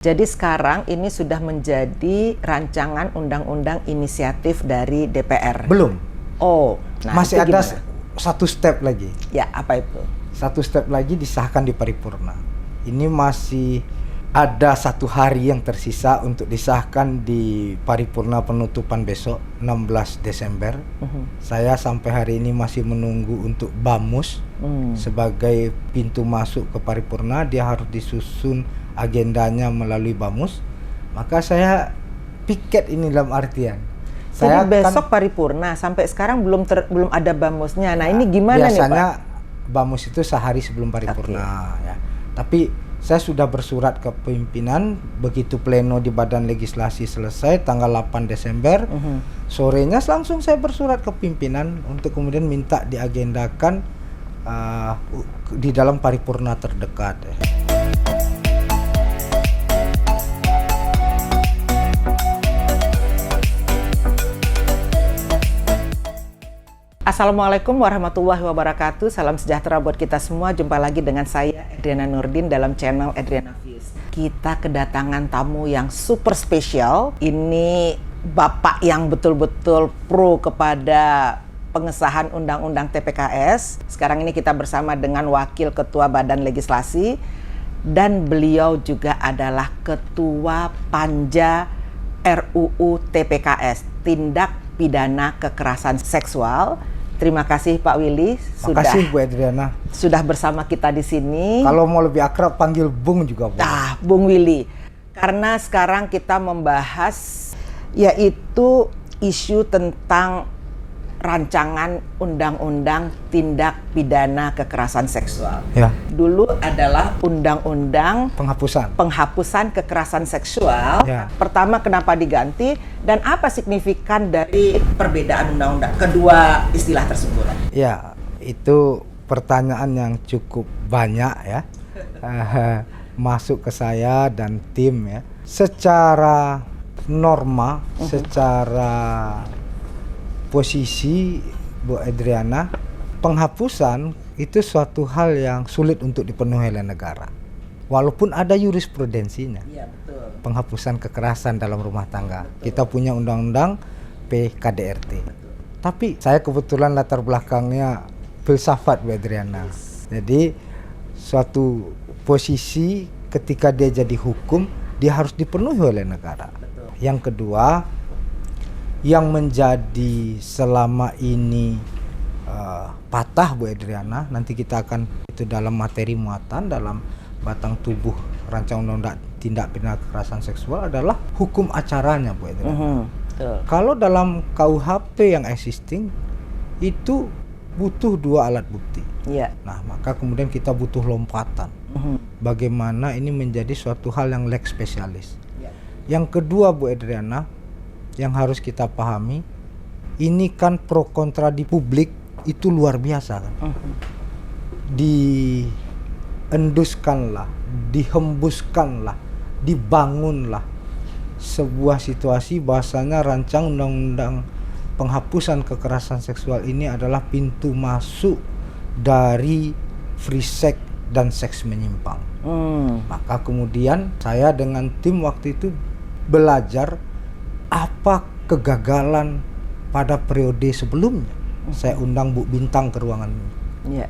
Jadi sekarang ini sudah menjadi rancangan undang-undang inisiatif dari DPR. Belum. Oh, nah masih itu ada gimana? satu step lagi. Ya, apa itu? Satu step lagi disahkan di paripurna. Ini masih ada 1 hari yang tersisa untuk disahkan di paripurna penutupan besok 16 Desember. Saya sampai hari ini masih menunggu untuk BAMUS sebagai pintu masuk ke paripurna. Dia harus disusun agendanya melalui BAMUS. Maka saya piket ini dalam artian Jadi besok paripurna, sampai sekarang belum ada BAMUSnya. Nah, ini gimana nih, Pak? Biasanya BAMUS itu sehari sebelum paripurna, ya. Tapi saya sudah bersurat ke pimpinan, begitu pleno di Badan Legislasi selesai tanggal 8 Desember, sorenya langsung saya bersurat ke pimpinan untuk kemudian minta diagendakan di dalam paripurna terdekat. Assalamualaikum warahmatullahi wabarakatuh. Salam sejahtera buat kita semua. Jumpa lagi dengan saya Edriana Nurdin dalam channel Edriana Views. Kita kedatangan tamu yang super spesial. Ini bapak yang betul-betul pro kepada pengesahan undang-undang TPKS. Sekarang ini kita bersama dengan Wakil Ketua Badan Legislasi dan beliau juga adalah Ketua Panja RUU TPKS, Tindak Pidana Kekerasan Seksual. Terima kasih Pak Willy Makasih Bu Edriana. Sudah bersama kita di sini. Kalau mau lebih akrab panggil Bung juga boleh. Nah, Bung Willy. Karena sekarang kita membahas yaitu isu tentang rancangan undang-undang tindak pidana kekerasan seksual. Ya. Dulu adalah undang-undang penghapusan kekerasan seksual. Ya. Pertama, kenapa diganti dan apa signifikan dari perbedaan undang-undang kedua istilah tersebut? Ya, itu pertanyaan yang cukup banyak ya. Masuk ke saya dan tim ya. Secara norma, secara posisi Bu Edriana, penghapusan itu suatu hal yang sulit untuk dipenuhi oleh negara. Walaupun ada jurisprudensinya. Iya, betul. Penghapusan kekerasan dalam rumah tangga. Betul. Kita punya undang-undang PKDRT. Betul. Tapi saya kebetulan latar belakangnya filsafat Bu Edriana. Jadi suatu posisi ketika dia jadi hukum, dia harus dipenuhi oleh negara. Betul. Yang kedua, yang menjadi selama ini patah Bu Edriana, nanti kita akan itu dalam materi muatan dalam batang tubuh rancangan undang-undang tindak pidana kekerasan seksual adalah hukum acaranya Bu Edriana. Kalau dalam KUHP yang existing itu butuh 2 alat bukti. Nah, maka kemudian kita butuh lompatan. Bagaimana ini menjadi suatu hal yang leg spesialis. Yang kedua Bu Edriana, yang harus kita pahami, ini kan pro kontra di publik itu luar biasa kan. Dienduskanlah, dihembuskanlah, dibangunlah sebuah situasi bahasanya rancang undang-undang penghapusan kekerasan seksual ini adalah pintu masuk dari free sex dan seks menyimpang. Maka kemudian saya dengan tim waktu itu belajar apa kegagalan pada periode sebelumnya. Saya undang Bu Bintang ke ruangan ini.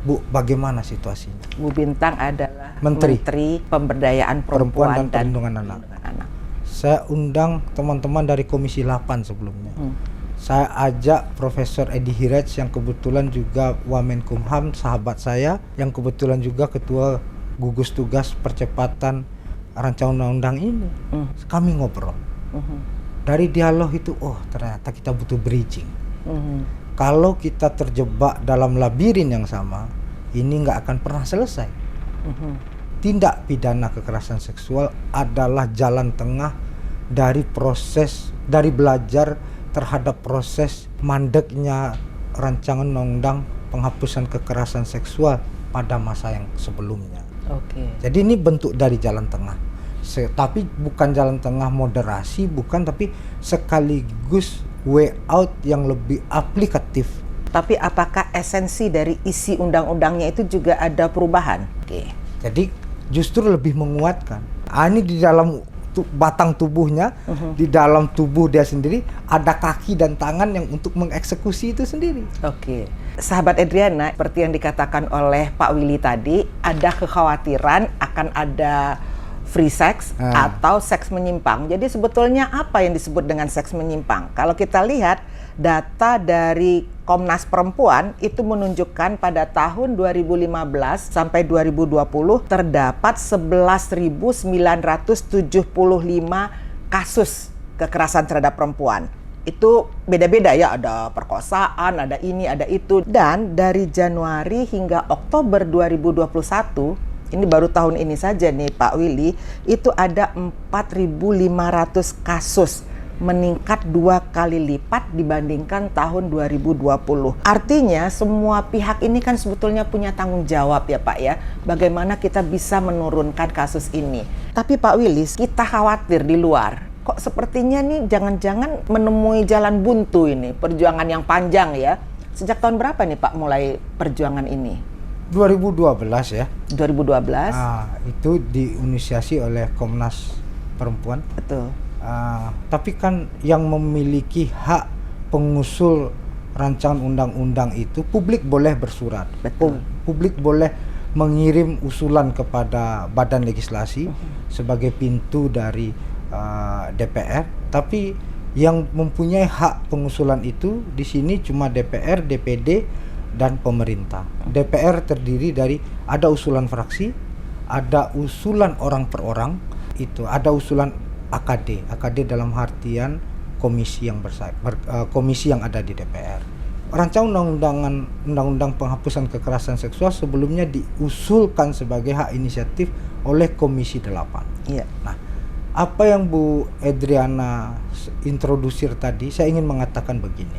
Bu, bagaimana situasinya? Bu Bintang adalah Menteri Pemberdayaan Perempuan dan Perlindungan Anak. Saya undang teman-teman dari Komisi 8 sebelumnya. Saya ajak Profesor Edi Hiraj yang kebetulan juga Wamenkumham, sahabat saya, yang kebetulan juga Ketua Gugus Tugas Percepatan Rancangan Undang-Undang ini. Kami ngobrol. Dari dialog itu, ternyata kita butuh bridging. Kalau kita terjebak dalam labirin yang sama, ini nggak akan pernah selesai. Tindak pidana kekerasan seksual adalah jalan tengah dari proses, dari belajar terhadap proses mandeknya rancangan undang-undang penghapusan kekerasan seksual pada masa yang sebelumnya. Jadi ini bentuk dari jalan tengah. Tapi bukan jalan tengah moderasi, bukan, tapi sekaligus way out yang lebih aplikatif. Tapi apakah esensi dari isi undang-undangnya itu juga ada perubahan? Jadi justru lebih menguatkan. Ini di dalam batang tubuhnya, di dalam tubuh dia sendiri ada kaki dan tangan yang untuk mengeksekusi itu sendiri. Oke. Sahabat Edriana, seperti yang dikatakan oleh Pak Willy tadi, ada kekhawatiran akan ada free sex atau seks menyimpang. Jadi sebetulnya apa yang disebut dengan seks menyimpang? Kalau kita lihat data dari Komnas Perempuan itu menunjukkan pada tahun 2015 sampai 2020 terdapat 11.975 kasus kekerasan terhadap perempuan. Itu beda-beda ya, ada perkosaan, ada ini, ada itu. Dan dari Januari hingga Oktober 2021, ini baru tahun ini saja nih Pak Willy, itu ada 4.500 kasus, meningkat 2 kali lipat dibandingkan tahun 2020. Artinya semua pihak ini kan sebetulnya punya tanggung jawab ya Pak ya, bagaimana kita bisa menurunkan kasus ini. Tapi Pak Willy, kita khawatir di luar, kok sepertinya nih jangan-jangan menemui jalan buntu ini, perjuangan yang panjang ya. Sejak tahun berapa nih Pak mulai perjuangan ini? 2012 ya. 2012. Itu diinisiasi oleh Komnas Perempuan. Betul. Tapi kan yang memiliki hak pengusul rancangan undang-undang itu publik boleh bersurat. Betul. Publik boleh mengirim usulan kepada badan legislasi sebagai pintu dari DPR. Tapi yang mempunyai hak pengusulan itu di sini cuma DPR, DPD, dan pemerintah. DPR terdiri dari ada usulan fraksi, ada usulan orang per orang, itu ada usulan AKD dalam artian komisi yang komisi yang ada di DPR. Rancangan undang-undang penghapusan kekerasan seksual sebelumnya diusulkan sebagai hak inisiatif oleh Komisi 8. Iya. Nah, apa yang Bu Edriana introdusir tadi, saya ingin mengatakan begini.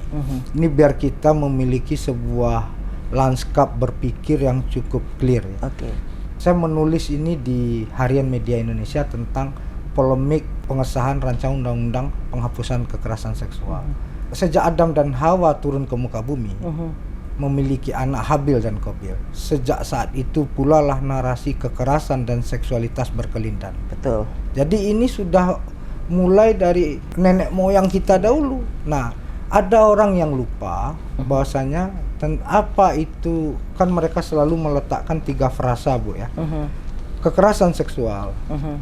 Ini biar kita memiliki sebuah lanskap berpikir yang cukup clear ya. Oke. Saya menulis ini di Harian Media Indonesia tentang polemik pengesahan rancangan undang-undang penghapusan kekerasan seksual. Sejak Adam dan Hawa turun ke muka bumi, memiliki anak Habil dan Qabil. Sejak saat itu pula lah narasi kekerasan dan seksualitas berkelindan. Betul. Jadi ini sudah mulai dari nenek moyang kita dahulu. Nah, ada orang yang lupa bahwasanya apa itu, kan mereka selalu meletakkan 3 frasa Bu ya. Kekerasan seksual,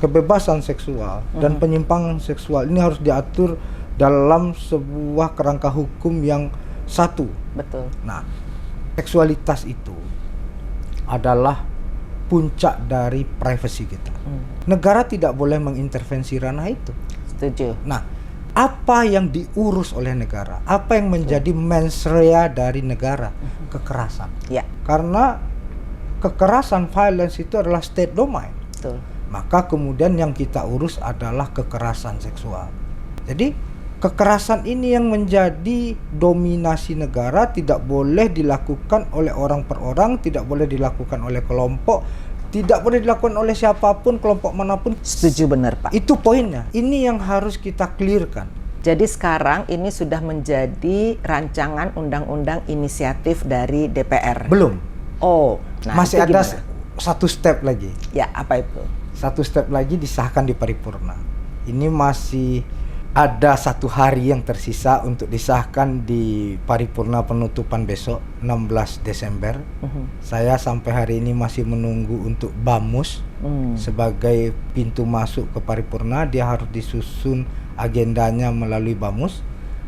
kebebasan seksual, dan penyimpangan seksual ini harus diatur dalam sebuah kerangka hukum yang satu. Betul. Nah, seksualitas itu adalah puncak dari privasi kita. Negara tidak boleh mengintervensi ranah itu. Setuju. Nah, apa yang diurus oleh negara? Apa yang menjadi mens rea dari negara? Kekerasan. Ya. Karena kekerasan, violence itu adalah state domain. Betul. Maka kemudian yang kita urus adalah kekerasan seksual. Jadi kekerasan ini yang menjadi dominasi negara, tidak boleh dilakukan oleh orang per orang, tidak boleh dilakukan oleh kelompok, tidak boleh dilakukan oleh siapapun, kelompok manapun. Setuju benar Pak. Itu poinnya. Ini yang harus kita clearkan. Jadi sekarang ini sudah menjadi rancangan undang-undang inisiatif dari DPR. Belum. Oh, nah masih ada gimana? satu step lagi. Ya, apa itu? Satu step lagi disahkan di paripurna. Ini masih ada 1 hari yang tersisa untuk disahkan di paripurna penutupan besok 16 Desember. Saya sampai hari ini masih menunggu untuk BAMUS sebagai pintu masuk ke paripurna. Dia harus disusun agendanya melalui BAMUS.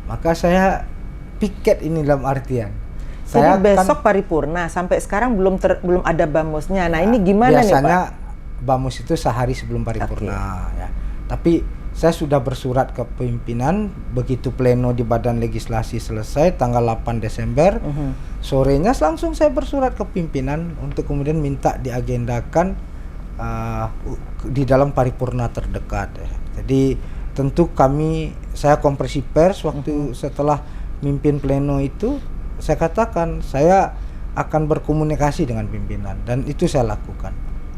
Maka saya piket ini dalam artian jadi besok paripurna, sampai sekarang belum ada BAMUSnya. Nah, ini gimana nih Pak? Biasanya BAMUS itu sehari sebelum paripurna ya. Tapi saya sudah bersurat ke pimpinan, begitu pleno di Badan Legislasi selesai tanggal 8 Desember, sorenya langsung saya bersurat ke pimpinan untuk kemudian minta diagendakan di dalam paripurna terdekat ya. Jadi tentu saya konferensi pers waktu setelah mimpin pleno itu, saya katakan saya akan berkomunikasi dengan pimpinan, dan itu saya lakukan.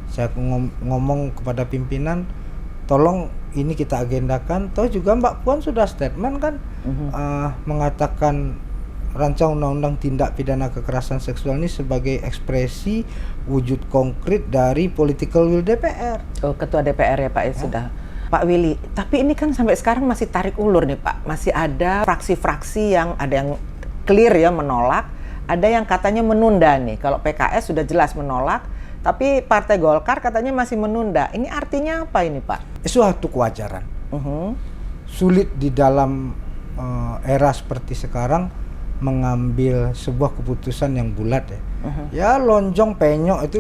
Saya ngomong kepada pimpinan, tolong ini kita agendakan. Toh juga Mbak Puan sudah statement kan, mengatakan rancangan undang-undang tindak pidana kekerasan seksual ini sebagai ekspresi wujud konkret dari political will DPR. Oh, Ketua DPR ya Pak, ya sudah. Pak Willy, tapi ini kan sampai sekarang masih tarik ulur nih Pak. Masih ada fraksi-fraksi yang ada yang clear ya menolak, ada yang katanya menunda nih. Kalau PKS sudah jelas menolak, tapi Partai Golkar katanya masih menunda. Ini artinya apa ini Pak? Suatu kewajaran. Sulit di dalam era seperti sekarang mengambil sebuah keputusan yang bulat ya. Ya lonjong penyok itu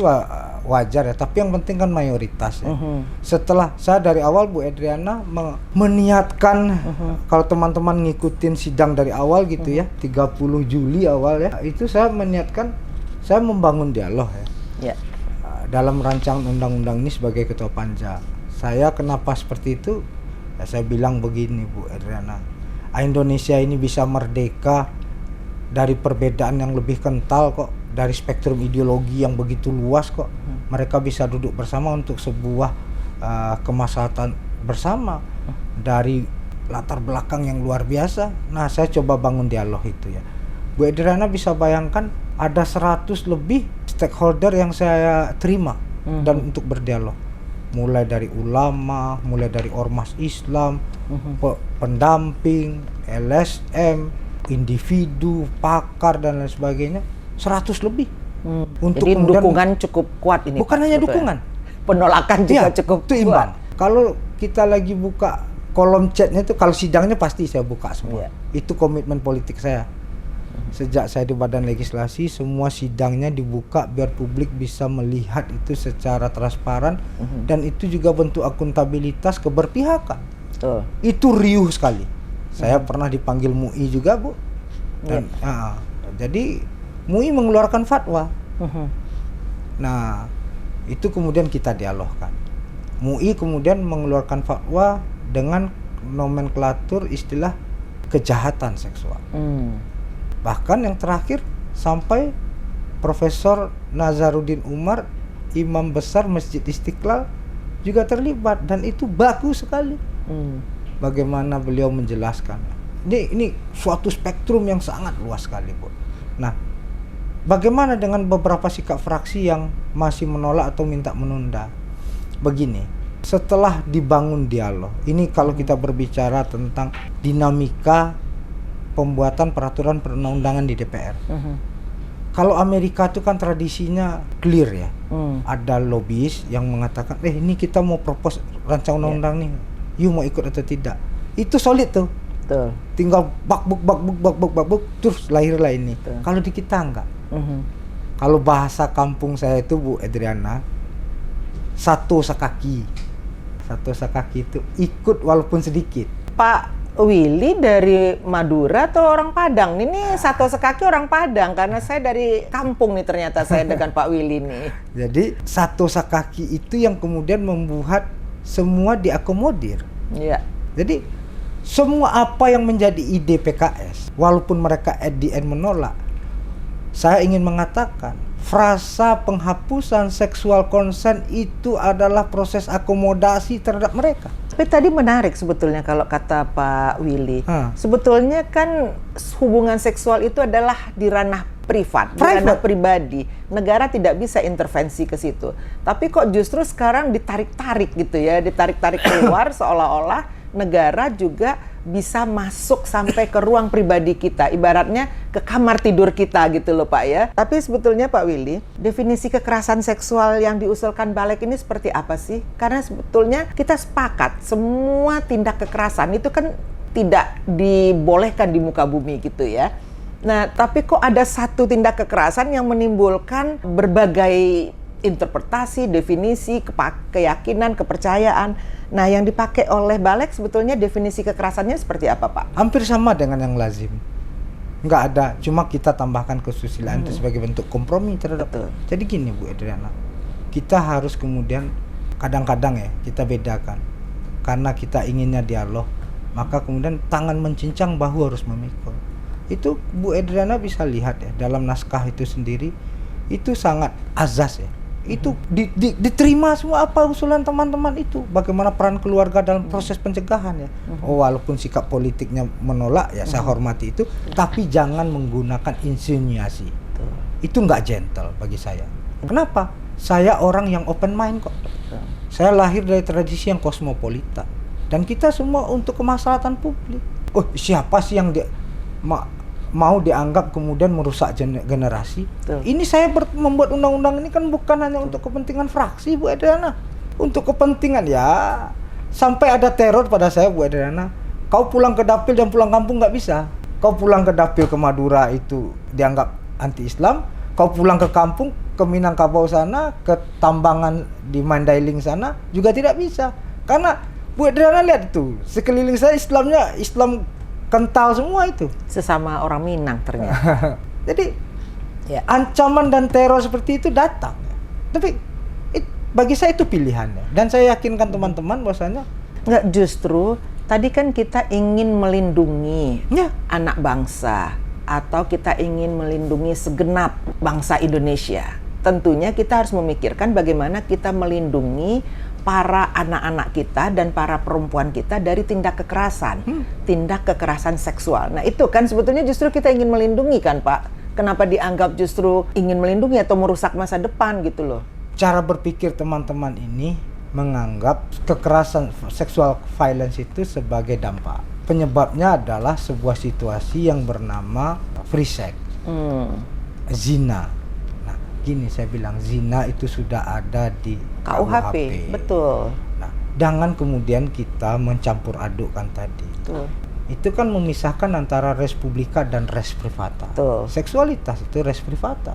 wajar ya, tapi yang penting kan mayoritas ya. Setelah saya dari awal Bu Edriana meniatkan, kalau teman-teman ngikutin sidang dari awal gitu ya, 30 Juli awal ya, itu saya meniatkan saya membangun dialog ya. Dalam rancangan undang-undang ini sebagai ketua panja. Saya kenapa seperti itu? Ya, saya bilang begini Bu Edriana, Indonesia ini bisa merdeka dari perbedaan yang lebih kental kok, dari spektrum ideologi yang begitu luas kok. Mereka bisa duduk bersama untuk sebuah kemaslahatan bersama dari latar belakang yang luar biasa. Nah, saya coba bangun dialog itu ya. Bu Edriana bisa bayangkan ada 100 lebih stakeholder yang saya terima dan untuk berdialog. Mulai dari ulama, mulai dari ormas Islam, pendamping, LSM, individu, pakar dan lain sebagainya, 100 lebih. Untuk jadi dukungan cukup kuat ini. Bukan hanya dukungan, penolakan juga ya, cukup itu imbang. Kalau kita lagi buka kolom chatnya itu, kalau sidangnya pasti saya buka semua. Itu komitmen politik saya. Sejak saya di Badan Legislasi, semua sidangnya dibuka biar publik bisa melihat itu secara transparan, dan itu juga bentuk akuntabilitas keberpihakan. Itu riuh sekali. Saya pernah dipanggil MUI juga Bu, dan jadi MUI mengeluarkan fatwa. Nah, itu kemudian kita dialogkan. MUI kemudian mengeluarkan fatwa dengan nomenklatur istilah kejahatan seksual. Bahkan yang terakhir sampai Profesor Nazaruddin Umar, Imam Besar Masjid Istiqlal juga terlibat, dan itu bagus sekali. Bagaimana beliau menjelaskan. Ini suatu spektrum yang sangat luas sekali, Bu. Nah, bagaimana dengan beberapa sikap fraksi yang masih menolak atau minta menunda? Begini, setelah dibangun dialog, ini kalau kita berbicara tentang dinamika pembuatan peraturan perundang-undangan di DPR. Kalau Amerika itu kan tradisinya clear ya. Ada lobbyis yang mengatakan, ini kita mau propose rancangan undang-undang nih, you mau ikut atau tidak. Itu solid tuh. Tinggal bakbuk terus lahirlah ini. Kalau di kita enggak. Kalau bahasa kampung saya itu Bu Edriana, satu sakaki itu ikut walaupun sedikit. Pak Willy dari Madura atau orang Padang? Ini satu sekaki orang Padang, karena saya dari kampung nih ternyata saya dengan Pak Willy nih. Jadi satu sakaki itu yang kemudian membuat semua diakomodir. Jadi semua apa yang menjadi ide PKS, walaupun mereka at the end menolak, saya ingin mengatakan frasa penghapusan seksual consent itu adalah proses akomodasi terhadap mereka. Tapi tadi menarik sebetulnya kalau kata Pak Willy. Sebetulnya kan hubungan seksual itu adalah di ranah privat, di ranah pribadi. Negara tidak bisa intervensi ke situ. Tapi kok justru sekarang ditarik-tarik gitu ya, ditarik-tarik keluar seolah-olah negara juga bisa masuk sampai ke ruang pribadi kita, ibaratnya ke kamar tidur kita gitu loh Pak ya. Tapi sebetulnya Pak Willy, definisi kekerasan seksual yang diusulkan Balik ini seperti apa sih? Karena sebetulnya kita sepakat semua tindak kekerasan itu kan tidak dibolehkan di muka bumi gitu ya. Nah, tapi kok ada satu tindak kekerasan yang menimbulkan berbagai interpretasi, definisi, keyakinan, kepercayaan. Nah, yang dipakai oleh Balik sebetulnya definisi kekerasannya seperti apa, Pak? Hampir sama dengan yang lazim. Nggak ada, cuma kita tambahkan kesusilaan itu sebagai bentuk kompromi terhadap. Jadi gini Bu Edriana, kita harus kemudian kadang-kadang ya kita bedakan. Karena kita inginnya dialog, maka kemudian tangan mencincang, bahu harus memikul. Itu Bu Edriana bisa lihat ya, dalam naskah itu sendiri, itu sangat azas ya. Itu diterima semua apa usulan teman-teman itu. Bagaimana peran keluarga dalam proses pencegahan ya. Walaupun sikap politiknya menolak ya saya hormati itu, tapi jangan menggunakan insinuasi. Itu nggak gentle bagi saya. Kenapa? Saya orang yang open mind kok. Saya lahir dari tradisi yang kosmopolitan. Dan kita semua untuk kemaslahatan publik. Oh, siapa sih yang mau dianggap kemudian merusak generasi? Ini saya membuat undang-undang ini kan bukan hanya untuk kepentingan fraksi, Bu Edriana. Untuk kepentingan ya, sampai ada teror pada saya, Bu Edriana. Kau pulang ke dapil dan pulang kampung nggak bisa. Kau pulang ke dapil ke Madura itu dianggap anti-Islam. Kau pulang ke kampung, ke Minangkabau sana, ke Tambangan di Mandailing sana juga tidak bisa. Karena Bu Edriana lihat itu, sekeliling saya Islam kental semua itu. Sesama orang Minang ternyata. Jadi ancaman dan teror seperti itu datang. Tapi bagi saya itu pilihannya. Dan saya yakinkan teman-teman bahwasanya nggak, justru tadi kan kita ingin melindungi anak bangsa atau kita ingin melindungi segenap bangsa Indonesia. Tentunya kita harus memikirkan bagaimana kita melindungi para anak-anak kita dan para perempuan kita dari tindak kekerasan seksual. Nah itu kan sebetulnya justru kita ingin melindungi kan Pak. Kenapa dianggap justru ingin melindungi atau merusak masa depan gitu loh. Cara berpikir teman-teman ini menganggap kekerasan seksual violence itu sebagai dampak. Penyebabnya adalah sebuah situasi yang bernama free sex, zina. Gini saya bilang, zina itu sudah ada di KUHP. Betul. Nah, jangan kemudian kita mencampur adukkan tadi. Betul. Itu kan memisahkan antara res publica dan res privata. Betul. Seksualitas itu res privata.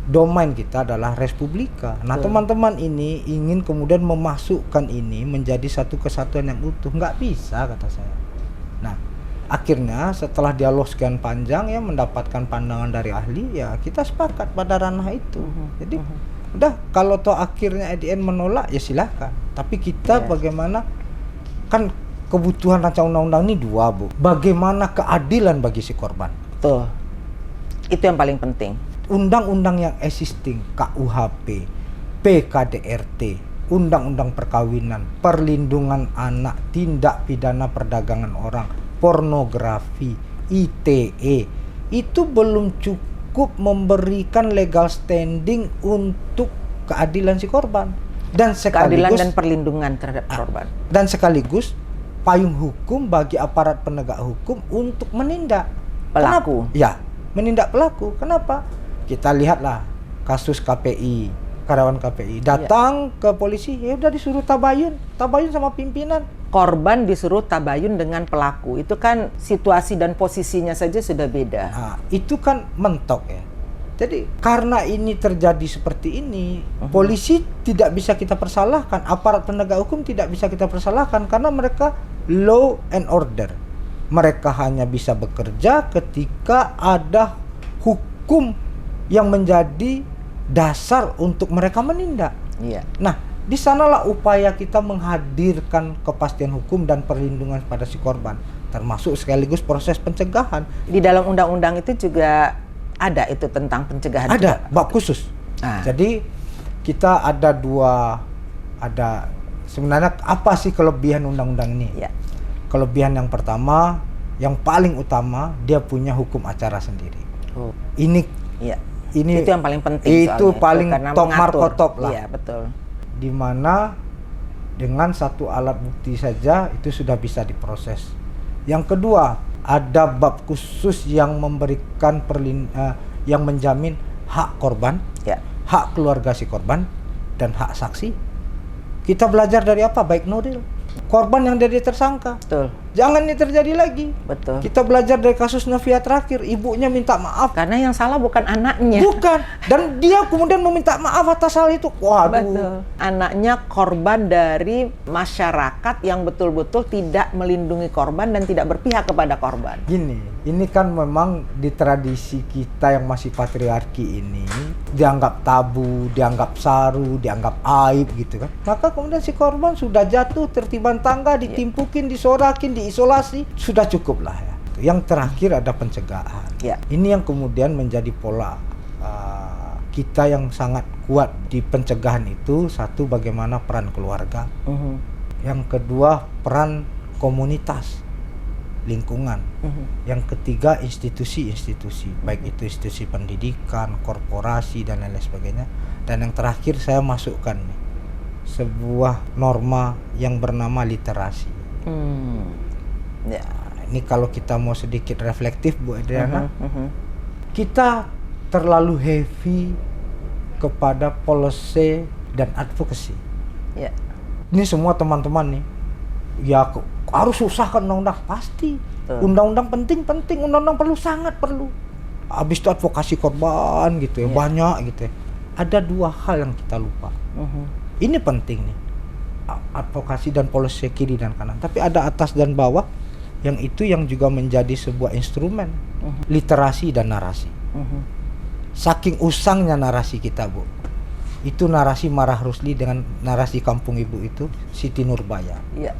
Domain kita adalah res publica. Nah, teman-teman ini ingin kemudian memasukkan ini menjadi satu kesatuan yang utuh. Nggak bisa kata saya. Nah, akhirnya setelah dialog sekian panjang ya mendapatkan pandangan dari ahli ya kita sepakat pada ranah itu. Jadi udah kalau toh akhirnya EDN menolak ya silakan. Tapi kita bagaimana kan kebutuhan rancangan undang-undang ini dua Bu. Bagaimana keadilan bagi si korban. Betul. Itu yang paling penting. Undang-undang yang existing KUHP, PKDRT, Undang-undang Perkawinan, Perlindungan Anak, Tindak Pidana Perdagangan Orang, pornografi, ITE itu belum cukup memberikan legal standing untuk keadilan si korban dan sekaligus keadilan dan perlindungan terhadap korban dan sekaligus payung hukum bagi aparat penegak hukum untuk menindak pelaku. Menindak pelaku. Kenapa? Kita lihatlah kasus KPI, karyawan KPI datang ke polisi ya udah disuruh tabayun sama pimpinan. Korban disuruh tabayun dengan pelaku. Itu kan situasi dan posisinya saja sudah beda. Nah, itu kan mentok ya. Jadi karena ini terjadi seperti ini, polisi tidak bisa kita persalahkan, aparat penegak hukum tidak bisa kita persalahkan karena mereka law and order. Mereka hanya bisa bekerja ketika ada hukum yang menjadi dasar untuk mereka menindak. Nah, di sanalah upaya kita menghadirkan kepastian hukum dan perlindungan pada si korban, termasuk sekaligus proses pencegahan. Di dalam undang-undang itu juga ada itu tentang pencegahan. Ada bab khusus. Jadi kita ada sebenarnya apa sih kelebihan undang-undang ini? Kelebihan yang pertama, yang paling utama, dia punya hukum acara sendiri. Ini itu yang paling penting. Itu paling top markotop lah. Iya, betul. Di mana dengan satu alat bukti saja itu sudah bisa diproses. Yang kedua, ada bab khusus yang memberikan yang menjamin hak korban, hak keluarga si korban, dan hak saksi. Kita belajar dari apa? Baik Nuril, korban yang jadi tersangka. Betul. Jangan ini terjadi lagi. Betul. Kita belajar dari kasus Novia terakhir, ibunya minta maaf. Karena yang salah bukan anaknya. Bukan. Dan dia kemudian meminta maaf atas hal itu. Waduh. Betul. Anaknya korban dari masyarakat yang betul-betul tidak melindungi korban dan tidak berpihak kepada korban. Gini, ini kan memang di tradisi kita yang masih patriarki ini dianggap tabu, dianggap saru, dianggap aib gitu kan. Maka kemudian si korban sudah jatuh tertiban tangga, ditimpukin, disorakin, diisolasi, sudah cukup lah ya. Yang terakhir ada pencegahan. Ini yang kemudian menjadi pola kita yang sangat kuat di pencegahan itu, satu bagaimana peran keluarga, yang kedua peran komunitas, lingkungan, yang ketiga institusi-institusi, baik itu institusi pendidikan, korporasi dan lain sebagainya, dan yang terakhir saya masukkan nih, sebuah norma yang bernama literasi. Ya. Ini kalau kita mau sedikit reflektif Bu Adriana, kita terlalu heavy kepada policy dan advocacy. Ya. Ini semua teman-teman nih, ya harus usahkan undang-undang, pasti. Undang-undang penting, undang-undang perlu, sangat perlu. Habis itu advokasi korban gitu ya, banyak gitu ya. Ada dua hal yang kita lupa. Ini penting nih, advokasi dan policy kiri dan kanan. Tapi ada atas dan bawah, yang itu yang juga menjadi sebuah instrumen, literasi dan narasi. Saking usangnya narasi kita Bu, itu narasi Marah Rusli dengan narasi Kampung Ibu itu Siti Nurbaya. Iya.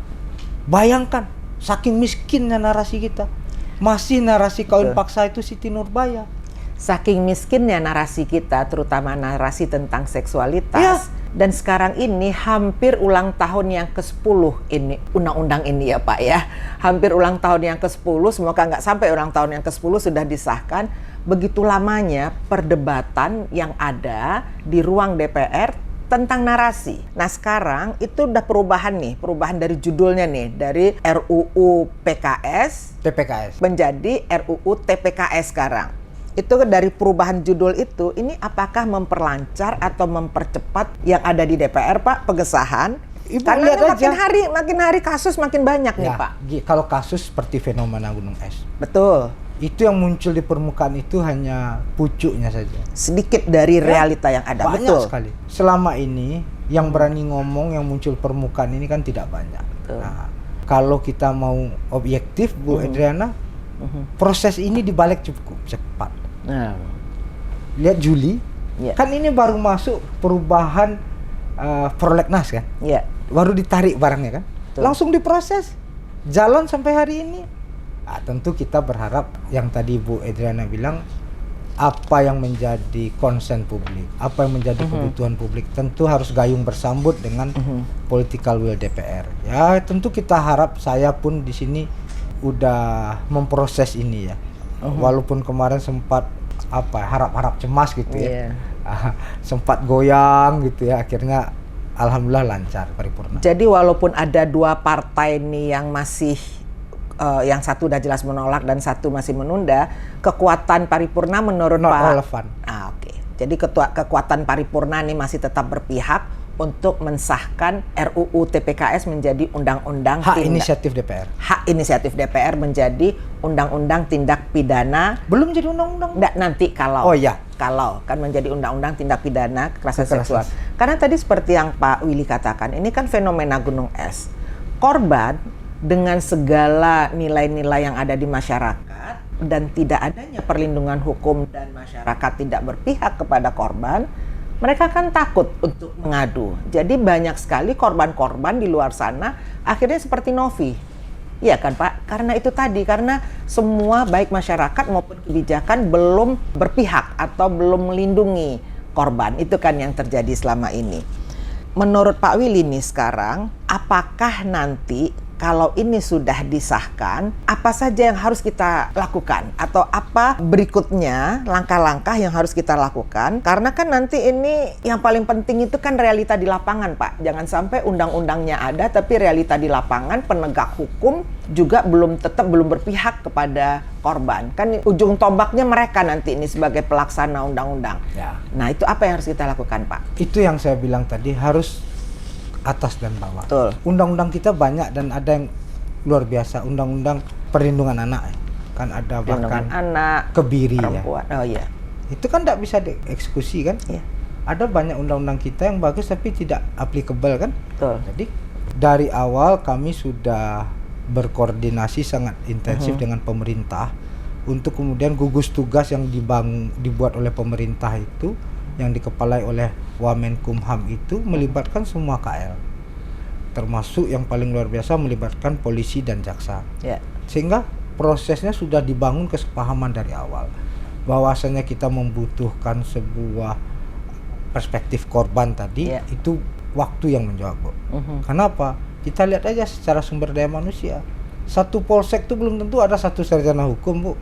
Bayangkan, saking miskinnya narasi kita, masih narasi kawin paksa itu Siti Nurbaya. Saking miskinnya narasi kita, terutama narasi tentang seksualitas. Dan sekarang ini hampir ulang tahun yang ke-10 ini, undang-undang ini ya Pak ya. Hampir ulang tahun yang ke-10, semoga nggak sampai ulang tahun yang ke-10 sudah disahkan. Begitu lamanya perdebatan yang ada di ruang DPR tentang narasi. Nah sekarang itu udah perubahan nih, perubahan dari judulnya nih, dari RUU PKS TPKS menjadi RUU TPKS sekarang. Itu dari perubahan judul itu, ini apakah memperlancar atau mempercepat yang ada di DPR Pak, pengesahan? Ibu Karena lihat aja, makin hari kasus makin banyak nih ya, Pak. Kalau kasus seperti fenomena gunung es, Betul. itu yang muncul di permukaan itu hanya pucuknya saja. Sedikit dari realita yang ada. Banyak Betul. sekali. Selama ini yang berani ngomong, yang muncul permukaan ini kan tidak banyak. Betul. Nah, kalau kita mau objektif Bu Adriana, proses ini dibalik cukup cepat. Nah. Lihat Juli, kan ini baru masuk perubahan prolegnas kan, baru ditarik barangnya kan, langsung diproses, jalan sampai hari ini. Tentu kita berharap yang tadi Bu Adriana bilang, apa yang menjadi concern publik, apa yang menjadi kebutuhan publik, tentu harus gayung bersambut dengan political will DPR. Ya tentu kita harap, saya pun di sini udah memproses ini ya. Walaupun kemarin sempat harap-harap cemas gitu ya, sempat goyang gitu ya, akhirnya alhamdulillah lancar paripurna. Jadi walaupun ada dua partai nih yang masih yang satu udah jelas menolak dan satu masih menunda, kekuatan paripurna menurut Pak relevan. Oke. Jadi kekuatan paripurna nih masih tetap berpihak untuk mensahkan RUU TPKS menjadi undang-undang inisiatif DPR. Hak inisiatif DPR menjadi undang-undang tindak pidana. Belum jadi undang-undang. Nggak, nanti kalau. Oh iya. Kalau kan menjadi undang-undang tindak pidana kekerasan seksual. Karena tadi seperti yang Pak Willy katakan, ini kan fenomena gunung es. Korban dengan segala nilai-nilai yang ada di masyarakat dan tidak adanya perlindungan hukum dan masyarakat tidak berpihak kepada korban, mereka kan takut untuk mengadu. Jadi banyak sekali korban-korban di luar sana akhirnya seperti Novi. Iya kan Pak? Karena itu tadi, karena semua baik masyarakat maupun kebijakan belum berpihak atau belum melindungi korban. Itu kan yang terjadi selama ini. Menurut Pak Willy nih sekarang, apakah nanti kalau ini sudah disahkan, apa saja yang harus kita lakukan? Atau apa berikutnya langkah-langkah yang harus kita lakukan? Karena kan nanti ini yang paling penting itu kan realita di lapangan Pak. Jangan sampai undang-undangnya ada tapi realita di lapangan penegak hukum juga tetap belum berpihak kepada korban. Kan ujung tombaknya mereka nanti ini sebagai pelaksana undang-undang. Ya. Nah itu apa yang harus kita lakukan Pak? Itu yang saya bilang tadi, harus atas dan bawah. Betul. Undang-undang kita banyak dan ada yang luar biasa. Undang-undang perlindungan anak kan ada, bahkan anak, kebiri perempuan. ya. Oh iya. Itu kan tidak bisa dieksekusi kan? Iya. Ada banyak undang-undang kita yang bagus tapi tidak applicable kan? Betul. Jadi dari awal kami sudah berkoordinasi sangat intensif dengan pemerintah untuk kemudian gugus tugas yang dibuat oleh pemerintah itu, yang dikepalai oleh Wamenkumham itu melibatkan semua KL, termasuk yang paling luar biasa melibatkan polisi dan jaksa. Sehingga prosesnya sudah dibangun kesepahaman dari awal bahwasanya kita membutuhkan sebuah perspektif korban tadi, Iya. itu waktu yang menjawab, Bu. Kenapa? Kita lihat aja secara sumber daya manusia. Satu polsek itu belum tentu ada satu sarjana hukum, Bu.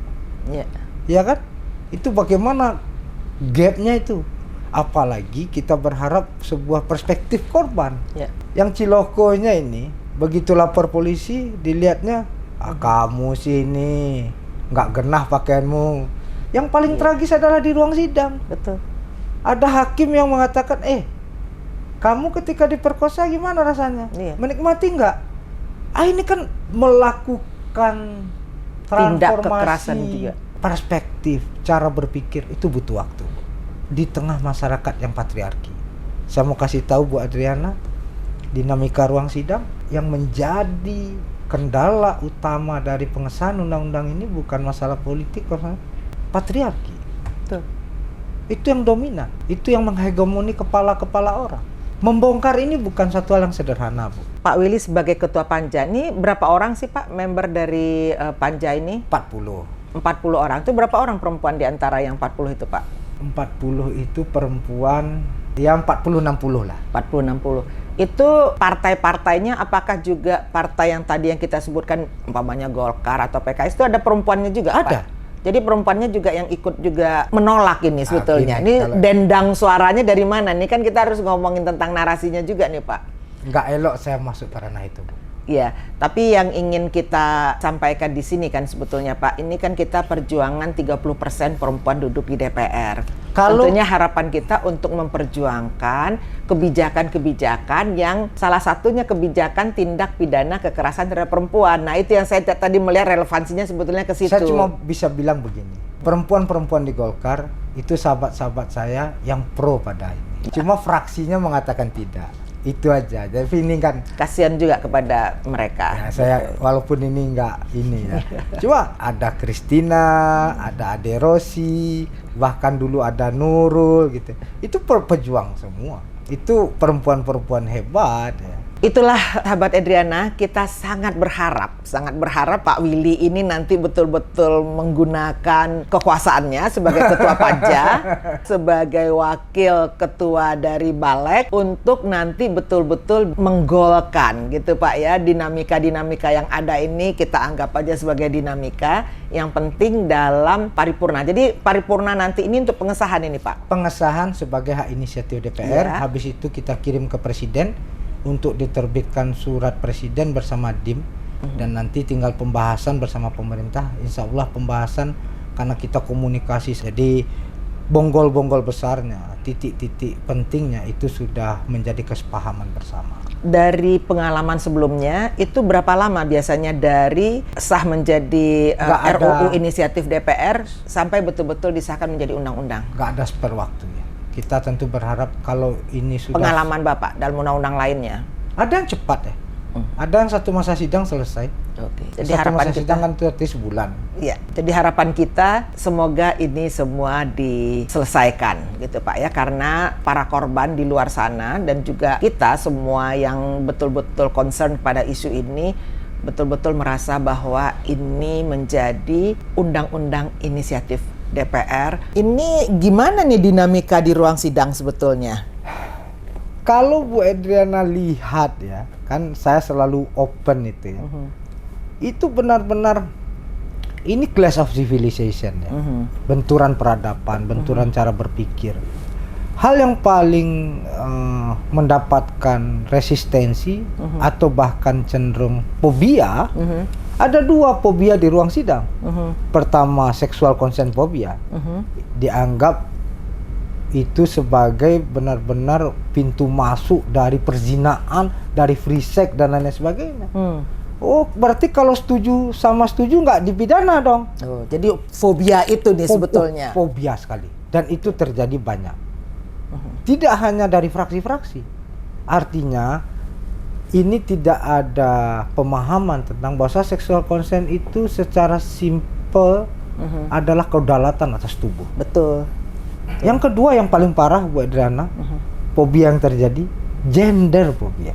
Iya. Ya kan? Itu bagaimana gapnya itu. Apalagi kita berharap sebuah perspektif korban. Iya. Yang cilokonya ini, begitu lapor polisi, dilihatnya, kamu sini nggak genah pakaianmu. Yang paling tragis adalah di ruang sidang. Betul. Ada hakim yang mengatakan, kamu ketika diperkosa gimana rasanya? Iya. Menikmati nggak? Ini kan melakukan Tindak transformasi kekerasan juga. perspektif, cara berpikir itu butuh waktu. Di tengah masyarakat yang patriarki. Saya mau kasih tahu Bu Adriana, dinamika ruang sidang yang menjadi kendala utama dari pengesahan undang-undang ini bukan masalah politik, patriarki. Betul. Itu yang dominan, itu yang menghegemoni kepala-kepala orang. Membongkar ini bukan satu hal yang sederhana, Bu. Pak Willy sebagai ketua Panja, ini berapa orang sih Pak member dari Panja ini? 40. 40 orang. Itu berapa orang perempuan di antara yang 40 itu Pak? 40 itu perempuan, ya 40-60 lah. 40-60. Itu partai-partainya apakah juga partai yang tadi yang kita sebutkan umpamanya Golkar atau PKS itu ada perempuannya juga? Ada. Pak? Jadi perempuannya juga yang ikut juga menolak ini sebetulnya. Gini, Ini dendang suaranya dari mana? Ini kan kita harus ngomongin tentang narasinya juga nih Pak. Nggak elok saya masuk ke ranah itu, Bu. Iya, tapi yang ingin kita sampaikan di sini kan sebetulnya Pak, ini kan kita perjuangan 30% perempuan duduk di DPR. Tentunya harapan kita untuk memperjuangkan kebijakan-kebijakan yang salah satunya kebijakan tindak pidana kekerasan terhadap perempuan. Nah, itu yang saya tadi melihat relevansinya sebetulnya ke situ. Saya cuma bisa bilang begini, perempuan-perempuan di Golkar itu sahabat-sahabat saya yang pro pada ini. Cuma fraksinya mengatakan tidak. Itu aja. Jadi ini kan Kasihan juga kepada mereka. ya, saya walaupun ini enggak ini ya. Cuma ada Christina, ada Ade Rosi, bahkan dulu ada Nurul gitu. Itu pejuang semua. Itu perempuan-perempuan hebat ya. Itulah sahabat Edriana, kita sangat berharap Pak Willy ini nanti betul-betul menggunakan kekuasaannya sebagai ketua Panja, sebagai wakil ketua dari Balek untuk nanti betul-betul menggolkan gitu Pak ya, dinamika-dinamika yang ada ini kita anggap aja sebagai dinamika yang penting dalam paripurna. Jadi paripurna nanti ini untuk pengesahan ini Pak. Pengesahan sebagai hak inisiatif DPR, Ya. habis itu kita kirim ke Presiden untuk diterbitkan surat Presiden bersama DIM dan nanti tinggal pembahasan bersama pemerintah. Insya Allah pembahasan karena kita komunikasi, jadi bonggol-bonggol besarnya, titik-titik pentingnya itu sudah menjadi kesepahaman bersama. Dari pengalaman sebelumnya, itu berapa lama biasanya dari sah menjadi RUU inisiatif DPR sampai betul-betul disahkan menjadi undang-undang? Nggak ada spare waktunya. Kita tentu berharap kalau ini sudah... Pengalaman Bapak dalam undang-undang lainnya? Ada yang cepat ya. Ada yang satu masa sidang selesai. Oke. Jadi Satu harapan masa kita, sidang kan berarti sebulan. iya. Jadi harapan kita semoga ini semua diselesaikan gitu Pak ya, karena para korban di luar sana dan juga kita semua yang betul-betul concern pada isu ini betul-betul merasa bahwa ini menjadi undang-undang inisiatif DPR. Ini gimana nih dinamika di ruang sidang sebetulnya? Kalau Bu Edriana lihat ya, kan saya selalu open itu ya. Itu benar-benar ini clash of civilization ya. Benturan peradaban, benturan cara berpikir. Hal yang paling mendapatkan resistensi atau bahkan cenderung fobia, ada dua fobia di ruang sidang. Pertama, seksual consent fobia. Dianggap itu sebagai benar-benar pintu masuk dari perzinaan, dari free sex dan lain sebagainya. Oh, berarti kalau setuju sama setuju nggak dipidana dong. Oh, jadi fobia itu nih sebetulnya. Fobia sekali. Dan itu terjadi banyak. Tidak hanya dari fraksi-fraksi. Artinya ini tidak ada pemahaman tentang bahwa sexual consent itu secara simple adalah kedaulatan atas tubuh. Betul. Yang kedua yang paling parah Bu Adriana, fobia yang terjadi, gender fobia.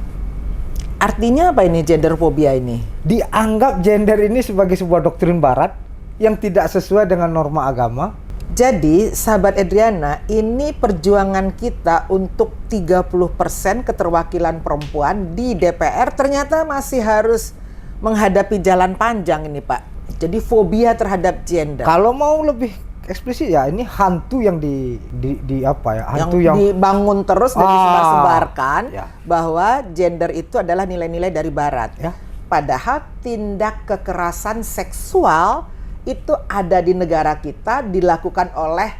Artinya apa ini gender fobia ini? Dianggap gender ini sebagai sebuah doktrin barat yang tidak sesuai dengan norma agama. Jadi, sahabat Edriana, ini perjuangan kita untuk 30% keterwakilan perempuan di DPR ternyata masih harus menghadapi jalan panjang ini, Pak. Jadi fobia terhadap gender. Kalau mau lebih eksplisit ya, ini hantu yang di apa ya? Hantu yang dibangun terus dan disebar-sebarkan ya. Bahwa gender itu adalah nilai-nilai dari barat. Ya. Padahal tindak kekerasan seksual itu ada di negara kita, dilakukan oleh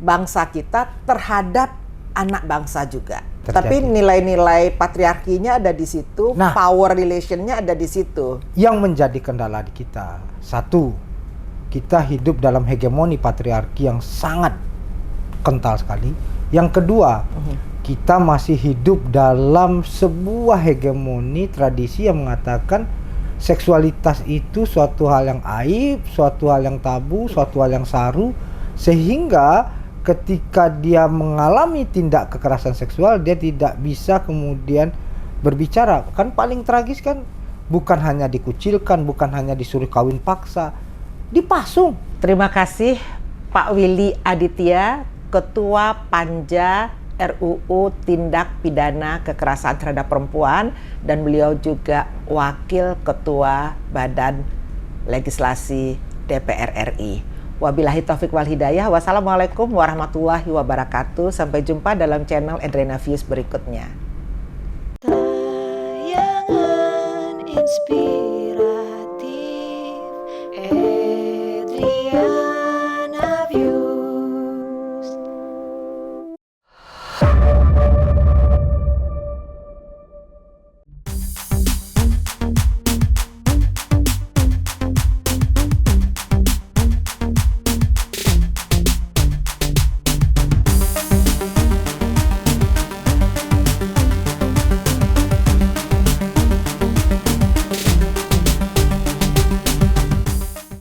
bangsa kita terhadap anak bangsa juga. Terjadi. Tapi nilai-nilai patriarkinya ada di situ, power relationnya ada di situ. Yang menjadi kendala di kita, satu, kita hidup dalam hegemoni patriarki yang sangat kental sekali. Yang kedua, kita masih hidup dalam sebuah hegemoni tradisi yang mengatakan seksualitas itu suatu hal yang aib, suatu hal yang tabu, suatu hal yang saru, sehingga ketika dia mengalami tindak kekerasan seksual, dia tidak bisa kemudian berbicara. Kan paling tragis kan bukan hanya dikucilkan, bukan hanya disuruh kawin paksa, dipasung. Terima kasih Pak Willy Aditya, Ketua Panja RUU Tindak Pidana Kekerasan Terhadap Perempuan, dan beliau juga Wakil Ketua Badan Legislasi DPR RI. Wabillahi taufik wal hidayah. Wassalamualaikum warahmatullahi wabarakatuh. Sampai jumpa dalam channel Edriana Views berikutnya. Tayangan Inspirasi.